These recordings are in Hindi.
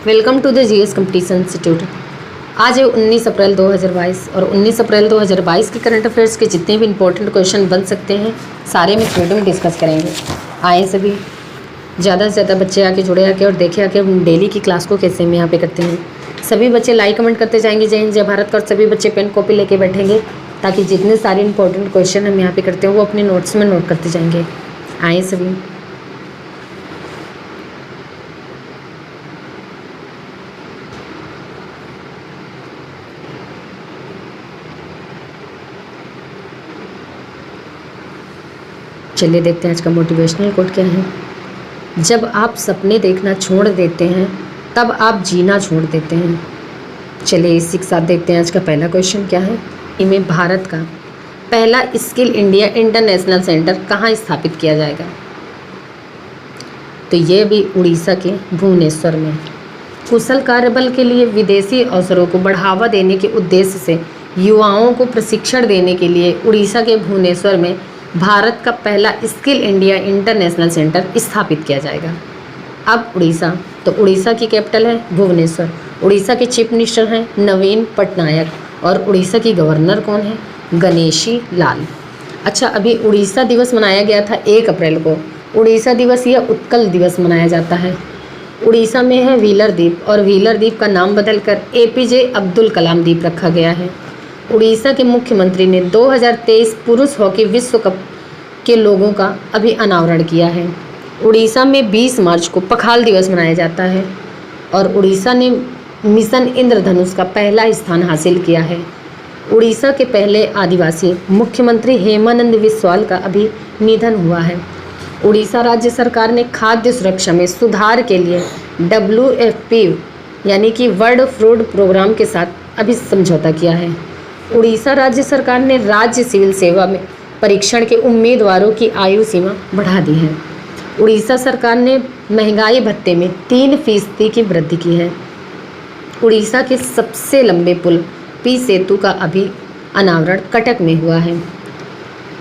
Welcome to the GS competition institute. आज है 19 अप्रैल 2022 और 19 अप्रैल 2022 के करंट अफेयर्स के जितने भी इंपॉर्टेंट क्वेश्चन बन सकते हैं सारे हम इस वीडियो में डिस्कस करेंगे। आए सभी ज़्यादा से ज़्यादा बच्चे आके जुड़े आके और देखे आके हम डेली की क्लास को कैसे हम यहाँ पे करते हैं। सभी बच्चे लाइक कमेंट करते जाएंगे। जय हिंद जय भारत का। और सभी बच्चे पेन कॉपी लेके बैठेंगे ताकि जितने सारे इंपॉर्टेंट क्वेश्चन हम यहाँ पे करते हैं वो अपने नोट्स में नोट करते जाएंगे। आए सभी। चलिए देखते हैं आज का मोटिवेशनल कोट क्या है। जब आप सपने देखना छोड़ देते हैं तब आप जीना छोड़ देते हैं। चलिए इसी के साथ देखते हैं आज का पहला क्वेश्चन क्या है। इनमें भारत का पहला स्किल इंडिया इंटरनेशनल सेंटर कहाँ स्थापित किया जाएगा। तो ये भी उड़ीसा के भुवनेश्वर में। कुशल कार्यबल के लिए विदेशी अवसरों को बढ़ावा देने के उद्देश्य से युवाओं को प्रशिक्षण देने के लिए उड़ीसा के भुवनेश्वर में भारत का पहला स्किल इंडिया इंटरनेशनल सेंटर स्थापित किया जाएगा। अब उड़ीसा, तो उड़ीसा की कैपिटल है भुवनेश्वर। उड़ीसा के चीफ मिनिस्टर हैं नवीन पटनायक और उड़ीसा की गवर्नर कौन है, गणेशी लाल। अच्छा, अभी उड़ीसा दिवस मनाया गया था 1 अप्रैल को। उड़ीसा दिवस या उत्कल दिवस मनाया जाता है। उड़ीसा में है व्हीलर द्वीप और व्हीलर द्वीप का नाम बदलकर एपीजे अब्दुल कलाम द्वीप रखा गया है। उड़ीसा के मुख्यमंत्री ने 2023 पुरुष हॉकी विश्व कप के लोगों का अभी अनावरण किया है। उड़ीसा में 20 मार्च को पखाल दिवस मनाया जाता है और उड़ीसा ने मिशन इंद्रधनुष का पहला स्थान हासिल किया है। उड़ीसा के पहले आदिवासी मुख्यमंत्री हेमानंद बिस्वाल का अभी निधन हुआ है। उड़ीसा राज्य सरकार ने खाद्य सुरक्षा में सुधार के लिए WFP यानी कि वर्ल्ड फूड प्रोग्राम के साथ अभी समझौता किया है। उड़ीसा राज्य सरकार ने राज्य सिविल सेवा में परीक्षण के उम्मीदवारों की आयु सीमा बढ़ा दी है। उड़ीसा सरकार ने महंगाई भत्ते में 3% की वृद्धि की है। उड़ीसा के सबसे लंबे पुल पी सेतु का अभी अनावरण कटक में हुआ है।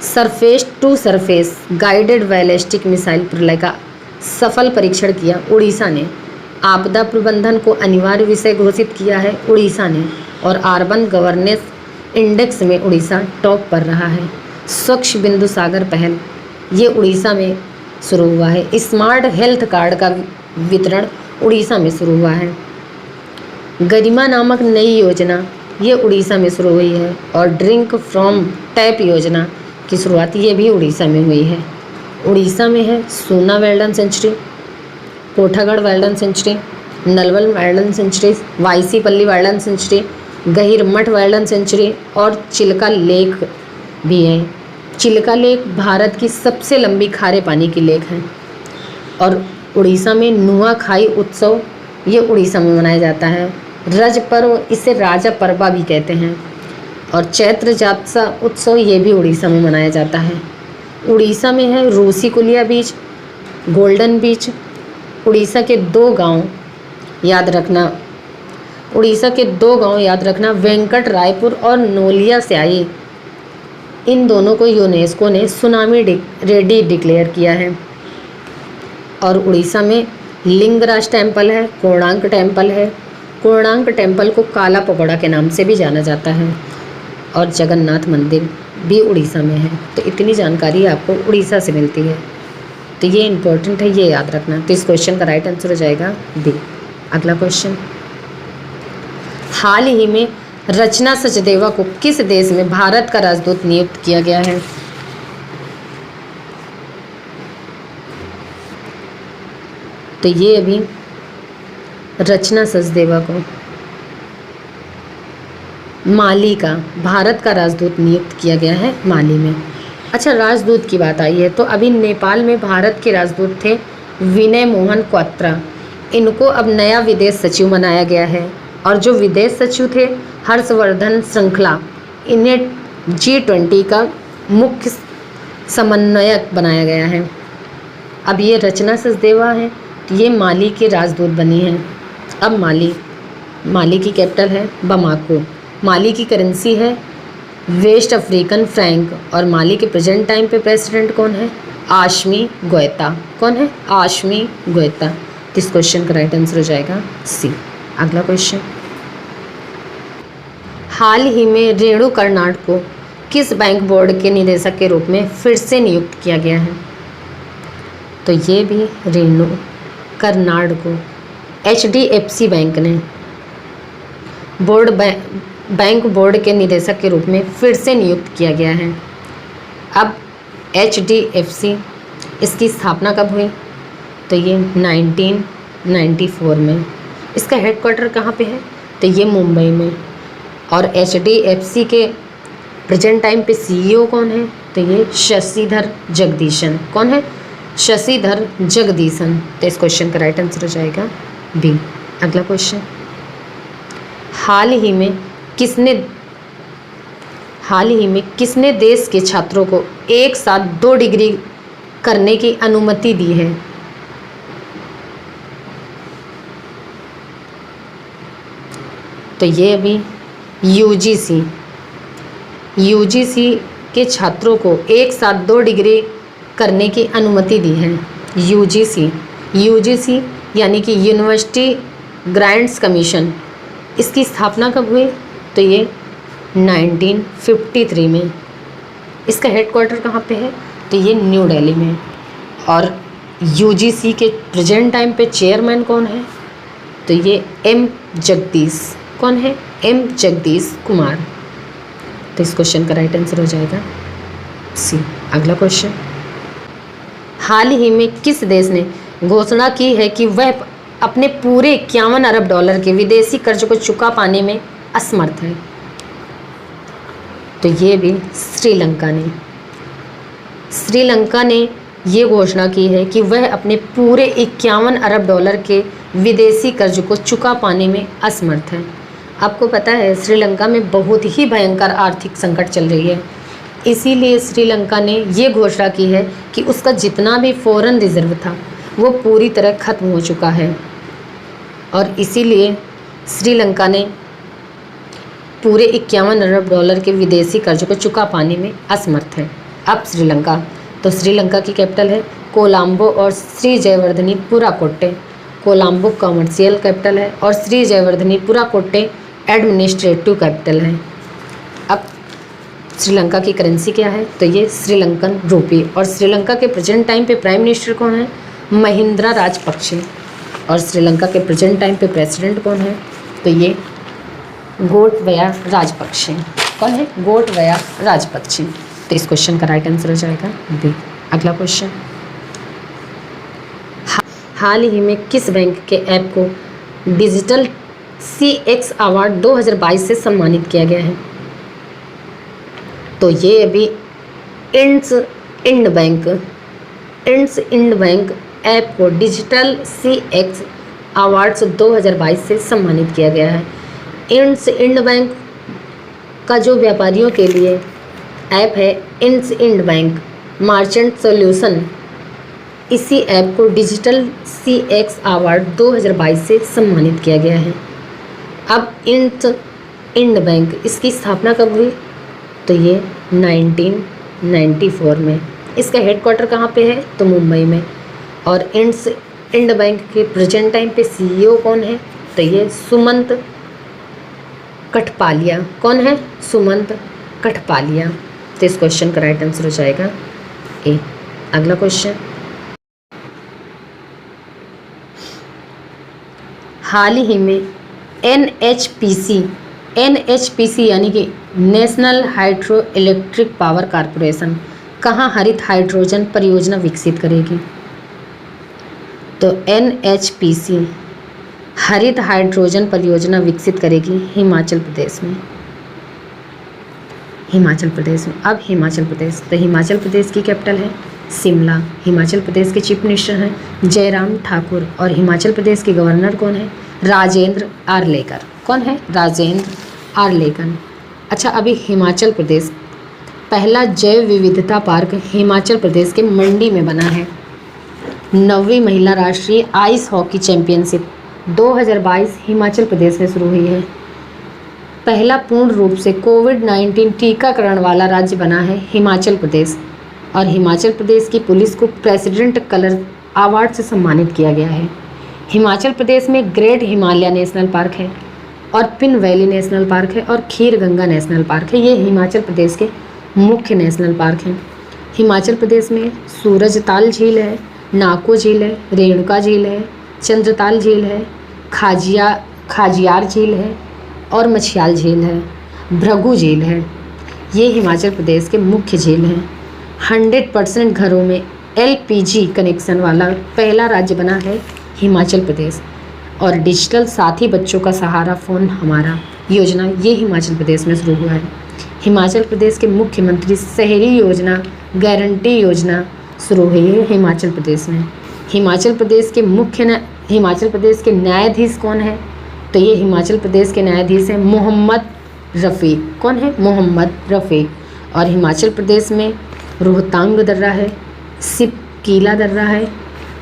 Surface to surface guided ballistic missile Pralay का सफल परीक्षण किया उड़ीसा ने। आपदा प्रबंधन को अनिवार्य विषय घोषित किया है उड़ीसा ने। और अर्बन गवर्नेंस इंडेक्स में उड़ीसा टॉप पर रहा है। स्वच्छ बिंदु सागर पहल ये उड़ीसा में शुरू हुआ है। स्मार्ट हेल्थ कार्ड का वितरण उड़ीसा में शुरू हुआ है। गरिमा नामक नई योजना ये उड़ीसा में शुरू हुई है। और ड्रिंक फ्रॉम टैप योजना की शुरुआत ये भी उड़ीसा में हुई है। उड़ीसा में है Suna wild sanctuary, Kothagarh wild sanctuary, Nalwal wild sanctuary, Waisipalli wild sanctuary, Gahirmatha wild sanctuary और चिल्का लेक भी है। चिल्का लेक भारत की सबसे लंबी खारे पानी की लेक है। और उड़ीसा में नुआखाई उत्सव ये उड़ीसा में मनाया जाता है। रज पर्व इसे राजा परबा भी कहते हैं। और चैत्र जात्सा उत्सव ये भी उड़ीसा में मनाया जाता है। उड़ीसा में है रूसी कुलिया बीच, गोल्डन बीच। उड़ीसा के 2 गांव याद रखना। उड़ीसा के 2 गांव याद रखना, वेंकट रायपुर और नोलिया स्याई। इन दोनों को यूनेस्को ने सुनामी रेडी डिक्लेयर किया है। और उड़ीसा में लिंगराज टेम्पल है, कोणार्क टेम्पल है। कोणार्क टेम्पल को काला पगोड़ा के नाम से भी जाना जाता है। और जगन्नाथ मंदिर भी उड़ीसा में है। तो इतनी जानकारी आपको उड़ीसा से मिलती है, तो ये इम्पोर्टेंट है, ये याद रखना। तो इस क्वेश्चन का राइट आंसर हो जाएगा बी। अगला क्वेश्चन, हाल ही में रचना सचदेवा को किस देश में भारत का राजदूत नियुक्त किया गया है। तो ये अभी रचना सचदेवा को माली का भारत का राजदूत नियुक्त किया गया है, माली में। अच्छा, राजदूत की बात आई है तो अभी नेपाल में भारत के राजदूत थे विनय मोहन क्वात्रा। इनको अब नया विदेश सचिव बनाया गया है। और जो विदेश सचिव थे हर्षवर्धन श्रृंखला, इन्हें G20 का मुख्य समन्वयक बनाया गया है। अब ये रचना सचदेवा है, ये माली के राजदूत बनी हैं। अब माली की कैपिटल है बमाको। माली की करेंसी है वेस्ट अफ्रीकन फ्रैंक। और माली के प्रेजेंट टाइम पे प्रेसिडेंट कौन है, आशमी गोएता। कौन है, आशमी गोएता। तो इस क्वेश्चन का राइट आंसर हो जाएगा सी। अगला क्वेश्चन, हाल ही में रेणु कर्नाड को किस बैंक बोर्ड के निदेशक के रूप में फिर से नियुक्त किया गया है? तो ये भी रेणु कर्नाड को HDFC बैंक ने बैंक बोर्ड के निदेशक के रूप में फिर से नियुक्त किया गया है। अब HDFC इसकी स्थापना कब हुई? तो ये 1994 में। इसका हेडक्वार्टर कहाँ पे है? तो ये मुंबई में। और HDFC के प्रेजेंट टाइम पे CEO कौन है? तो ये शशिधर जगदीशन। कौन है? शशिधर जगदीशन। तो इस क्वेश्चन का राइट आंसर हो जाएगा बी। अगला क्वेश्चन, हाल ही में किसने देश के छात्रों को एक साथ 2 डिग्री करने की अनुमति दी है? तो ये अभी UGC के छात्रों को एक साथ 2 डिग्री करने की अनुमति दी है। UGC यानी कि यूनिवर्सिटी ग्रांट्स कमीशन, इसकी स्थापना कब हुई? तो ये 1953 में। इसका हेडक्वार्टर कहाँ पे है? तो ये न्यू दिल्ली में। और UGC के प्रेजेंट टाइम पे चेयरमैन कौन है? तो ये M जगदीश। कौन है? M जगदीश कुमार। तो इस क्वेश्चन का राइट आंसर हो जाएगा सी। अगला क्वेश्चन, हाल ही में किस देश ने घोषणा की है कि वह अपने पूरे 51 अरब डॉलर के विदेशी कर्ज को चुका पाने में असमर्थ है? तो ये भी श्रीलंका ने ये घोषणा की है कि वह अपने पूरे 51 अरब डॉलर के विदेशी कर्ज को चुका पाने में असमर्थ है। आपको पता है श्रीलंका में बहुत ही भयंकर आर्थिक संकट चल रही है, इसीलिए श्रीलंका ने ये घोषणा की है कि उसका जितना भी फॉरेन रिजर्व था वो पूरी तरह खत्म हो चुका है। और इसीलिए श्रीलंका ने पूरे 51 अरब डॉलर के विदेशी कर्ज को चुका पाने में असमर्थ है। अब श्रीलंका की कैपिटल है कोलंबो और श्री जयवर्धनीपुरा कोट्टे। कोलंबो कमर्शियल कैपिटल है और श्री जयवर्धनीपुरा कोट्टे एडमिनिस्ट्रेटिव कैपिटल है। अब श्रीलंका की करेंसी क्या है? तो ये श्रीलंकन रूपी। और श्रीलंका के प्रेजेंट टाइम पे प्राइम मिनिस्टर कौन है? महिंद्रा राजपक्षे। और श्रीलंका के प्रेजेंट टाइम पे प्रेसिडेंट कौन है? तो ये गोटबया राजपक्षे। कौन है? गोटबया राजपक्षे। तो इस क्वेश्चन का राइट आंसर हो जाएगा बी। अगला क्वेश्चन, हाल ही में किस बैंक के ऐप को डिजिटल CX अवार्ड 2022 से सम्मानित किया गया है? तो ये अभी इंड बैंक ऐप को डिजिटल CX अवार्ड्स 2022 से सम्मानित किया गया है। इंड बैंक का जो व्यापारियों के लिए ऐप है इंड बैंक मर्चेंट सॉल्यूशन, इसी ऐप को डिजिटल CX अवार्ड 2022 से सम्मानित किया गया है। अब इंड बैंक इसकी स्थापना कब हुई? तो ये 1994 में। इसका हेडक्वार्टर कहाँ पे है? तो मुंबई में। और इंड बैंक के प्रेजेंट टाइम पे CEO कौन है? तो ये सुमंत कठपालिया। कौन है? सुमंत कठपालिया। तो इस क्वेश्चन का राइट आंसर हो जाएगा ए। अगला क्वेश्चन, हाल ही में NHPC यानी कि national hydro electric power corporation कहाँ हरित हाइड्रोजन परियोजना विकसित करेगी? तो NHPC हरित हाइड्रोजन परियोजना विकसित करेगी हिमाचल प्रदेश में। अब हिमाचल प्रदेश, तो हिमाचल प्रदेश की कैपिटल है शिमला। हिमाचल प्रदेश के चीफ मिनिस्टर हैं जयराम ठाकुर। और हिमाचल प्रदेश के गवर्नर कौन है? राजेंद्र आर्लेकर। कौन है? राजेंद्र आर्लेकर। अच्छा, अभी हिमाचल प्रदेश पहला जैव विविधता पार्क हिमाचल प्रदेश के मंडी में बना है। 9वीं महिला राष्ट्रीय ice hockey championship 2022 Himachal Pradesh में शुरू हुई है। पहला पूर्ण रूप से कोविड-19 टीकाकरण वाला राज्य बना है हिमाचल प्रदेश। और हिमाचल प्रदेश की पुलिस को प्रेसिडेंट कलर अवार्ड से सम्मानित किया गया है। हिमाचल प्रदेश में ग्रेट हिमालय नेशनल पार्क है और पिन वैली नेशनल पार्क है और खीर गंगा नेशनल पार्क है। ये हिमाचल प्रदेश के मुख्य नेशनल पार्क हैं। हिमाचल प्रदेश में सूरजताल झील है, नाको झील है, रेणुका झील है, चंद्रताल झील है, खाजियार झील है और मछियाल झील है, भृगु झील है। ये हिमाचल प्रदेश के मुख्य झील हैं। 100% घरों में LPG कनेक्शन वाला पहला राज्य बना है हिमाचल प्रदेश। और डिजिटल साथी बच्चों का सहारा फ़ोन हमारा योजना ये हिमाचल प्रदेश में शुरू हुआ है। हिमाचल प्रदेश के मुख्यमंत्री शहरी योजना गारंटी योजना शुरू हुई है हिमाचल प्रदेश में। हिमाचल प्रदेश के न्यायाधीश कौन है? तो ये हिमाचल प्रदेश के न्यायाधीश हैं मोहम्मद रफ़ीक। कौन है? मोहम्मद रफ़ीक। और हिमाचल प्रदेश में रोहतांग दर्रा है, सिपकीला दर्रा है,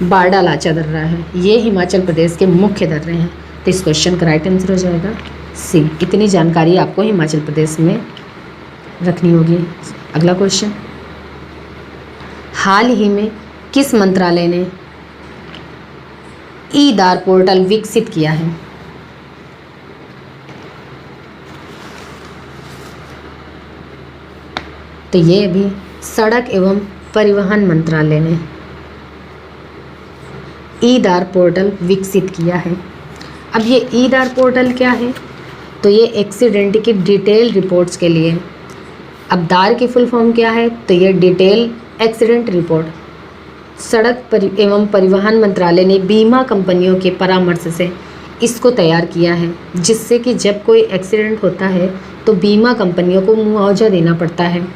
बारडा लाचा दर्रा है। ये हिमाचल प्रदेश के मुख्य दर्रे हैं। तो इस क्वेश्चन का राइट आंसर हो जाएगा सी। इतनी जानकारी आपको हिमाचल प्रदेश में रखनी होगी। अगला क्वेश्चन, हाल ही में किस मंत्रालय ने ई-दार पोर्टल विकसित किया है? तो ये अभी सड़क एवं परिवहन मंत्रालय ने ई-दार पोर्टल विकसित किया है। अब ये ई-दार पोर्टल क्या है? तो ये एक्सीडेंट की डिटेल रिपोर्ट्स के लिए। अब दार की फुल फॉर्म क्या है? तो ये डिटेल एक्सीडेंट रिपोर्ट। सड़क एवं परिवहन मंत्रालय ने बीमा कंपनियों के परामर्श से इसको तैयार किया है, जिससे कि जब कोई एक्सीडेंट होता है तो बीमा कंपनियों को मुआवजा देना पड़ता है,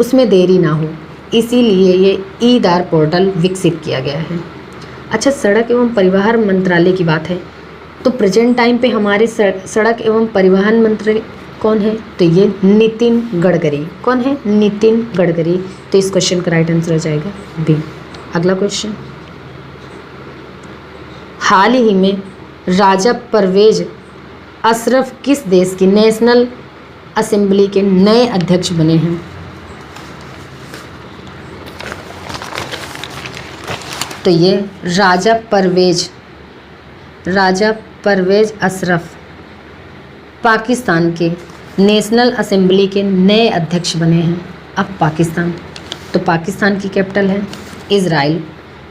उसमें देरी ना हो। इसीलिए ये ई-दार पोर्टल विकसित किया गया है। अच्छा, सड़क एवं परिवहन मंत्रालय की बात है तो प्रेजेंट टाइम पे हमारे सड़क एवं परिवहन मंत्री कौन है? तो ये नितिन गडकरी। कौन है? नितिन गडकरी। तो इस क्वेश्चन का राइट आंसर हो जाएगा बी। अगला क्वेश्चन, हाल ही में राजा परवेज अशरफ किस देश की नेशनल असेंबली के नए अध्यक्ष बने हैं? तो ये राजा परवेज अशरफ पाकिस्तान के नेशनल असेंबली के नए अध्यक्ष बने हैं। अब पाकिस्तान, तो पाकिस्तान की कैपिटल है इज़राइल,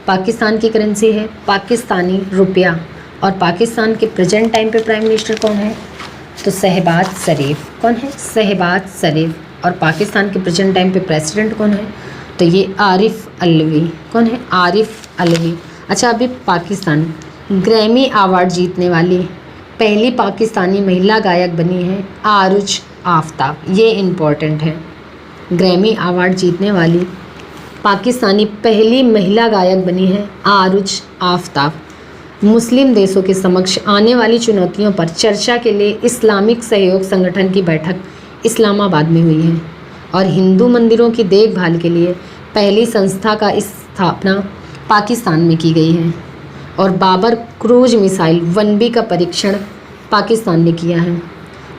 पाकिस्तान की करेंसी है पाकिस्तानी रुपया और पाकिस्तान के प्रेजेंट टाइम पे प्राइम मिनिस्टर कौन है? तो शहबाज शरीफ। कौन है? शहबाज शरीफ। और पाकिस्तान के प्रेजेंट टाइम पे प्रेसिडेंट कौन है? तो ये आरिफ अलवी। कौन है? आरिफ अलवी। अच्छा, अभी पाकिस्तान ग्रैमी अवार्ड जीतने वाली पहली पाकिस्तानी महिला गायक बनी है आरुज आफ्ताब। ये इम्पॉर्टेंट है। ग्रैमी अवार्ड जीतने वाली पाकिस्तानी पहली महिला गायक बनी है आरुज आफ्ताब। मुस्लिम देशों के समक्ष आने वाली चुनौतियों पर चर्चा के लिए इस्लामिक सहयोग संगठन की बैठक इस्लामाबाद में हुई है और हिंदू मंदिरों की देखभाल के लिए पहली संस्था का स्थापना पाकिस्तान में की गई है और बाबर क्रूज मिसाइल 1B का परीक्षण पाकिस्तान ने किया है।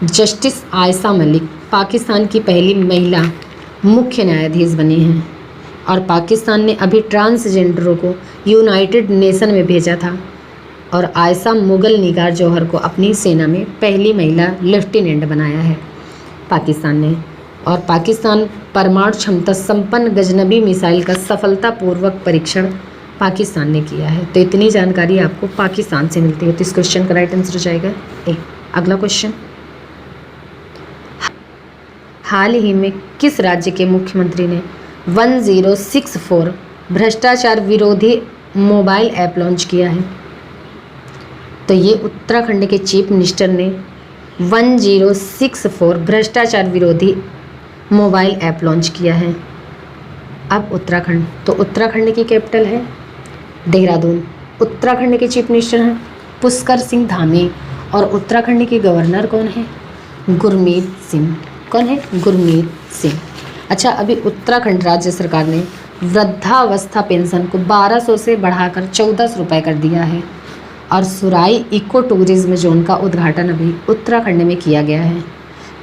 जस्टिस आयशा मलिक पाकिस्तान की पहली महिला मुख्य न्यायाधीश बनी हैं और पाकिस्तान ने अभी ट्रांसजेंडरों को यूनाइटेड नेशन में भेजा था और आयशा मुगल निगार जौहर को अपनी सेना में पहली महिला लेफ्टिनेंट बनाया है पाकिस्तान ने। और पाकिस्तान परमाणु क्षमता संपन्न गजनबी मिसाइल का सफलतापूर्वक परीक्षण पाकिस्तान ने किया है। तो इतनी जानकारी आपको पाकिस्तान से मिलती है। तो इस क्वेश्चन का राइट आंसर हो जाएगा ए। अगला क्वेश्चन, हाल ही में किस राज्य के मुख्यमंत्री ने 1064 भ्रष्टाचार विरोधी मोबाइल ऐप लॉन्च किया है? तो ये उत्तराखंड के चीफ मिनिस्टर ने 1064 भ्रष्टाचार विरोधी मोबाइल ऐप लॉन्च किया है। अब उत्तराखंड, तो उत्तराखंड की कैपिटल है देहरादून। उत्तराखंड के चीफ मिनिस्टर हैं पुष्कर सिंह धामी और उत्तराखंड के गवर्नर कौन है? गुरमीत सिंह। कौन है? गुरमीत सिंह। अच्छा, अभी उत्तराखंड राज्य सरकार ने वृद्धावस्था पेंशन को 1200 से बढ़ाकर 1400 रुपये कर दिया है और सुराई इको टूरिज्म जोन का उद्घाटन अभी उत्तराखंड में किया गया है।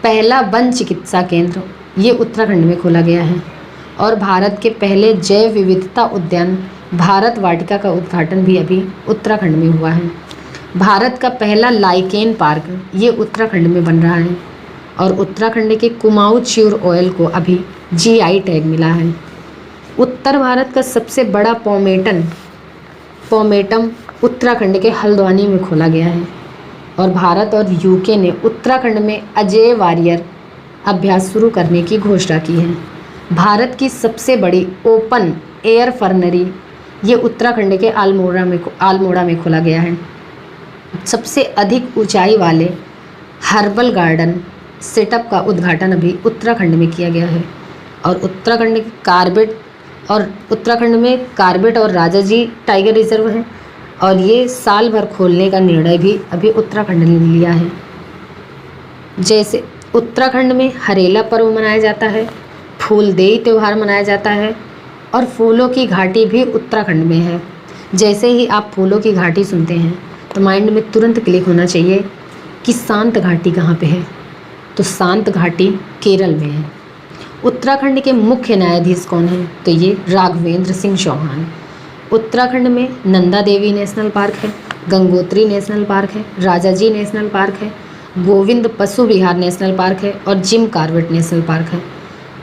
पहला वन चिकित्सा केंद्र ये उत्तराखंड में खोला गया है और भारत के पहले जैव विविधता उद्यान भारत वाटिका का उद्घाटन भी अभी उत्तराखंड में हुआ है। भारत का पहला लाइकेन पार्क ये उत्तराखंड में बन रहा है और उत्तराखंड के कुमाऊं च्यूर ऑयल को अभी जीआई टैग मिला है। उत्तर भारत का सबसे बड़ा पोमेटम उत्तराखंड के हल्द्वानी में खोला गया है और भारत और यूके ने उत्तराखंड में अजय वारियर अभ्यास शुरू करने की घोषणा की है। भारत की सबसे बड़ी ओपन एयर फर्नरी ये उत्तराखंड के अल्मोड़ा में खोला गया है। सबसे अधिक ऊंचाई वाले हर्बल गार्डन सेटअप का उद्घाटन अभी उत्तराखंड में किया गया है और उत्तराखंड में कार्बेट और राजाजी टाइगर रिजर्व है और ये साल भर खोलने का निर्णय भी अभी उत्तराखंड ने लिया है। जैसे उत्तराखंड में हरेला पर्व मनाया जाता है, फूलदेई त्यौहार मनाया जाता है और फूलों की घाटी भी उत्तराखंड में है। जैसे ही आप फूलों की घाटी सुनते हैं तो माइंड में तुरंत क्लिक होना चाहिए कि शांत घाटी कहाँ पे है, तो शांत घाटी केरल में है। उत्तराखंड के मुख्य न्यायाधीश कौन हैं, तो ये राघवेंद्र सिंह चौहान। उत्तराखंड में नंदा देवी नेशनल पार्क है, गंगोत्री नेशनल पार्क है, राजाजी नेशनल पार्क है, गोविंद पशु विहार नेशनल पार्क है और जिम कॉर्बेट नेशनल पार्क है।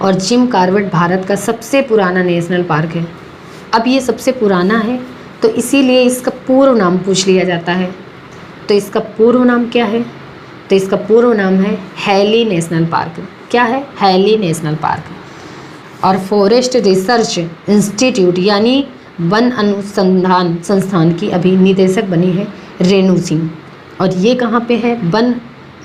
और जिम कॉर्बेट भारत का सबसे पुराना नेशनल पार्क है। अब ये सबसे पुराना है तो इसीलिए इसका पूर्व नाम पूछ लिया जाता है। तो इसका पूर्व नाम क्या है, तो इसका पूर्व नाम है हैली नेशनल पार्क। क्या है, हैली नेशनल पार्क। और फॉरेस्ट रिसर्च इंस्टीट्यूट यानी वन अनुसंधान संस्थान की अभी निदेशक बनी है रेणु सिंह। और ये कहाँ पे है वन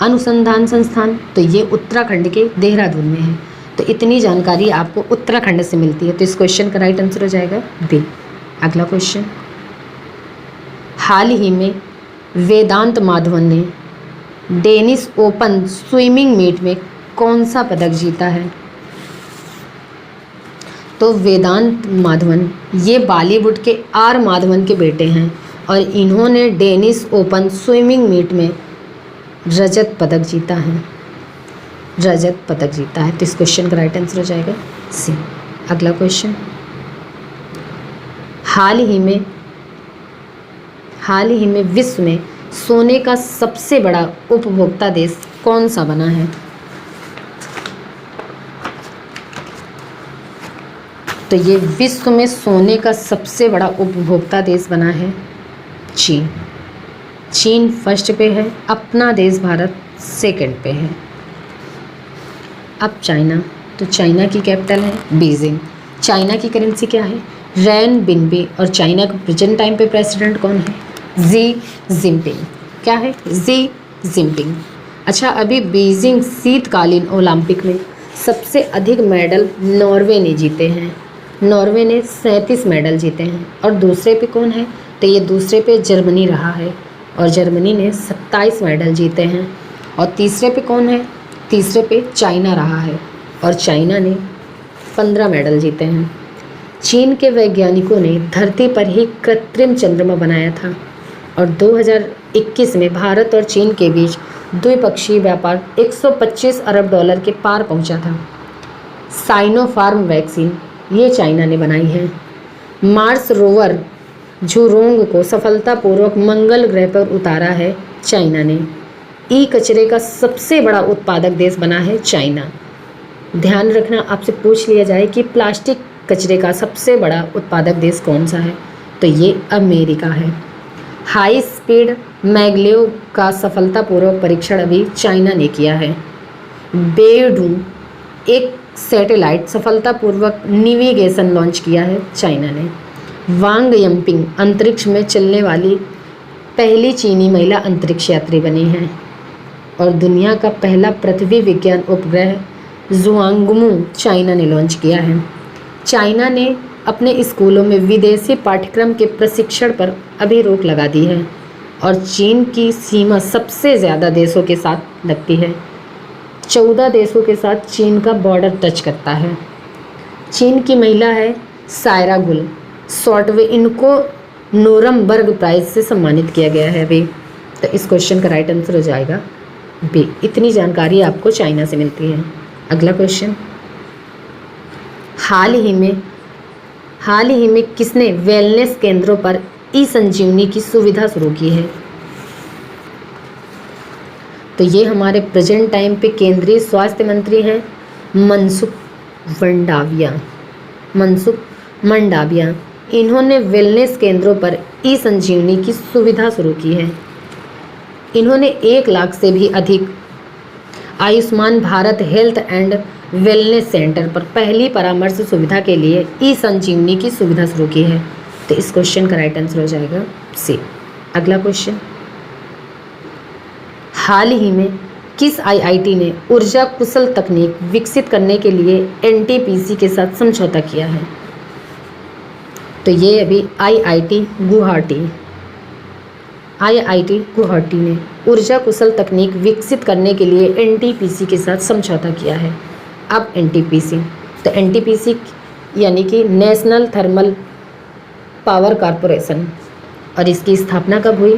अनुसंधान संस्थान, तो ये उत्तराखंड के देहरादून में है। तो इतनी जानकारी आपको उत्तराखंड से मिलती है। तो इस क्वेश्चन का राइट आंसर हो जाएगा बी। अगला क्वेश्चन, हाल ही में वेदांत माधवन ने डेनिश ओपन स्विमिंग मीट में कौन सा पदक जीता है, तो वेदांत माधवन ये बॉलीवुड के आर माधवन के बेटे हैं और इन्होंने डेनिश ओपन स्विमिंग मीट में रजत पदक जीता है। तो इस क्वेश्चन का राइट आंसर हो जाएगा सी। अगला क्वेश्चन, हाल ही में विश्व में सोने का सबसे बड़ा उपभोक्ता देश कौन सा बना है, तो ये विश्व में सोने का सबसे बड़ा उपभोक्ता देश बना है चीन। चीन फर्स्ट पे है, अपना देश भारत सेकंड पे है। अब चाइना, तो चाइना की कैपिटल है बीजिंग। चाइना की करेंसी क्या है, रैन बिनबी। और चाइना का प्रेजेंट टाइम पे प्रेसिडेंट कौन है, जी जिनपिंग। क्या है, जी जिनपिंग। अच्छा, अभी बीजिंग शीतकालीन ओलंपिक में सबसे अधिक मेडल नॉर्वे ने जीते हैं। नॉर्वे ने 37 मेडल जीते हैं। और दूसरे पे कौन है, तो ये दूसरे पे जर्मनी रहा है और जर्मनी ने 27 मेडल जीते हैं। और तीसरे पे कौन है, तीसरे पे चाइना रहा है और चाइना ने 15 मेडल जीते हैं। चीन के वैज्ञानिकों ने धरती पर ही कृत्रिम चंद्रमा बनाया था और 2021 में भारत और चीन के बीच द्विपक्षीय व्यापार 125 अरब डॉलर के पार पहुंचा था। साइनोफार्म वैक्सीन ये चाइना ने बनाई है। मार्स रोवर झुरोंग को सफलतापूर्वक मंगल ग्रह पर उतारा है चाइना ने। ई कचरे का सबसे बड़ा उत्पादक देश बना है चाइना। ध्यान रखना, आपसे पूछ लिया जाए कि प्लास्टिक कचरे का सबसे बड़ा उत्पादक देश कौन सा है, तो ये अमेरिका है। हाई स्पीड मैगलेव का सफलतापूर्वक परीक्षण अभी चाइना ने किया है। बेडू एक सैटेलाइट सफलतापूर्वक नेविगेशन लॉन्च किया है चाइना ने। वांग यम्पिंग अंतरिक्ष में चलने वाली पहली चीनी महिला अंतरिक्ष यात्री बनी है। और दुनिया का पहला पृथ्वी विज्ञान उपग्रह जुआंगमू चाइना ने लॉन्च किया है। चाइना ने अपने स्कूलों में विदेशी पाठ्यक्रम के प्रशिक्षण पर अभी रोक लगा दी है और चीन की सीमा सबसे ज़्यादा देशों के साथ लगती है। 14 देशों के साथ चीन का बॉर्डर टच करता है। चीन की महिला है सायरा गुल शॉर्टवे, इनको नोरमबर्ग प्राइज से सम्मानित किया गया है अभी। तो इस क्वेश्चन का राइट आंसर हो जाएगा बी। इतनी जानकारी आपको चाइना से मिलती है। अगला क्वेश्चन, हाल ही में हाल ही में किसने वेलनेस केंद्रों पर ई संजीवनी की सुविधा शुरू की है? तो ये हमारे प्रेजेंट टाइम पे केंद्रीय स्वास्थ्य मंत्री हैं मनसुख मंडाविया। इन्होंने वेलनेस केंद्रों पर ई संजीवनी की सुविधा शुरू की है। इन्होंने 1 लाख से भी अधिक Ayushman Bharat health and wellness centre पर पहली परामर्श सुविधा के लिए ई संजीवनी की सुविधा शुरू की है। तो इस क्वेश्चन का राइट आंसर हो जाएगा सी। अगला क्वेश्चन, हाल ही में किस आईआईटी ने ऊर्जा कुशल तकनीक विकसित करने के लिए एनटीपीसी के साथ समझौता किया है? तो ये अभी आईआईटी गुवाहाटी ने ऊर्जा कुशल तकनीक विकसित करने के लिए एनटीपीसी के साथ समझौता किया है। अब एनटीपीसी यानी कि नेशनल थर्मल पावर कॉरपोरेशन, और इसकी स्थापना कब हुई?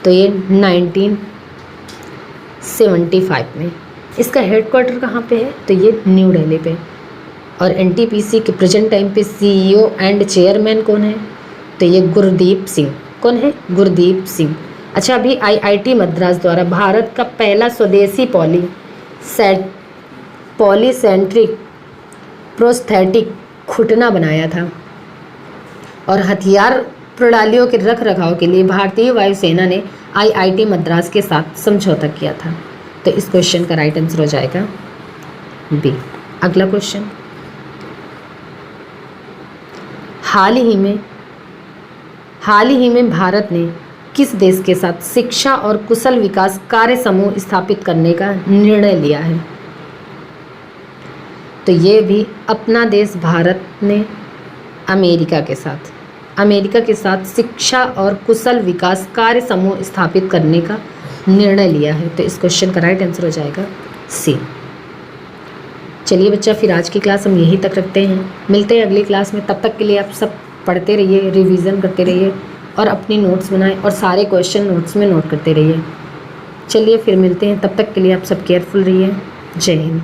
तो ये 1975 में। इसका हेडक्वार्टर कहाँ पे है? तो ये न्यू दिल्ली पे। और एनटीपीसी के प्रेजेंट टाइम पे सीईओ एंड चेयरमैन कौन है? तो ये गुरदीप सिंह। कौन है? गुरदीप सिंह। अच्छा, अभी आईआईटी मद्रास द्वारा भारत का पहला स्वदेशी पॉलीसेंट्रिक प्रोस्थेटिक घुटना बनाया था। और हथियार प्रणालियों के रखरखाव के लिए भारतीय वायुसेना ने आईआईटी मद्रास के साथ समझौता किया था। तो इस क्वेश्चन का राइट आंसर हो जाएगा बी। अगला क्वेश्चन, हाल ही में भारत ने किस देश के साथ शिक्षा और कुशल विकास कार्य समूह स्थापित करने का निर्णय लिया है? तो ये भी अपना देश भारत ने अमेरिका के साथ शिक्षा और कुशल विकास कार्य समूह स्थापित करने का निर्णय लिया है। तो इस क्वेश्चन का राइट आंसर हो जाएगा सी। चलिए बच्चा, फिर आज की क्लास हम यहीं तक रखते हैं। मिलते हैं अगली क्लास में। तब तक के लिए आप सब पढ़ते रहिए, रिवीजन करते रहिए और अपनी नोट्स बनाएं और सारे क्वेश्चन नोट्स में नोट करते रहिए। चलिए फिर मिलते हैं। तब तक के लिए आप सब केयरफुल रहिए। जय हिंद।